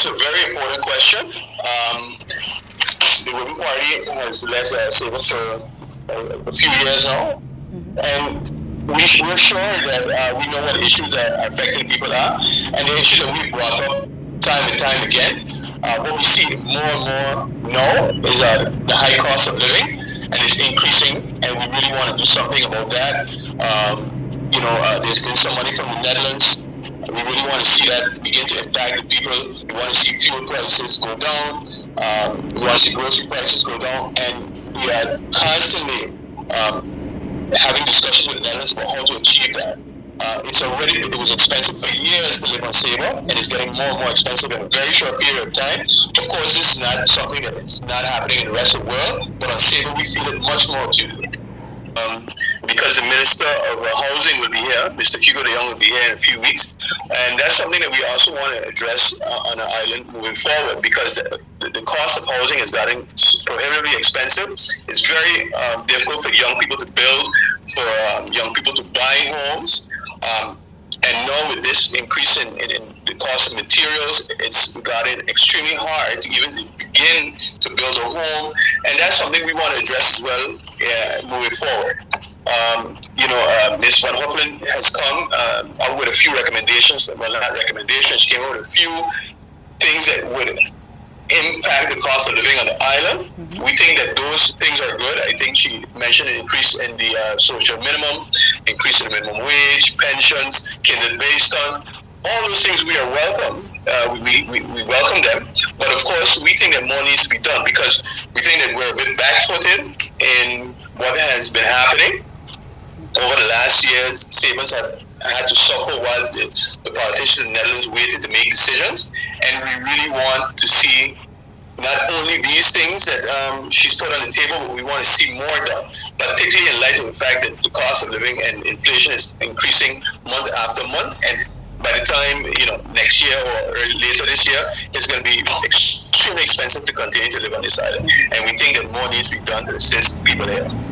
that's a very important question. The Women Party has led Saba for a few years now, and we're sure that we know what issues are affecting people are, and the issues that we brought up time and time again. What we see more and more now is the high cost of living, and it's increasing, and we really want to do something about that. There's been some money from the Netherlands. We really want to see that begin to impact the people. We want to see fuel prices go down. We want to see grocery prices go down, and we are constantly having discussions with the Netherlands about how to achieve that. It was expensive for years to live on Saba, and it's getting more and more expensive in a very short period of time. Of course, this is not something that is not happening in the rest of the world, but on Saba we feel it much more acutely. Because the Minister of Housing will be here, Mr. Hugo will be here in a few weeks, and that's something that we also want to address on the island moving forward, because the cost of housing is getting prohibitively expensive. It's very difficult for young people to build, for young people to buy homes. And now with this increase in the cost of materials, it's gotten extremely hard to even begin to build a home, and that's something we want to address as well moving forward. Ms. Van Huffelen has come out with a few recommendations. Well, not recommendations. She came out with a few things that would impact the cost of living on the island. We think that those things are good. I think she mentioned an increase in the social minimum, increase in the minimum wage, pensions, kinder-based fund. All those things we are welcome. We welcome them. But of course, we think that more needs to be done, because we think that we're a bit back-footed in what has been happening. Over the last years, Sabans have had to suffer while the politicians in the Netherlands waited to make decisions, and we really want to see not only these things that she's put on the table, but we want to see more done, particularly in light of the fact that the cost of living and inflation is increasing month after month, and by the time next year or later this year, it's going to be extremely expensive to continue to live on this island, and we think that more needs to be done to assist people here.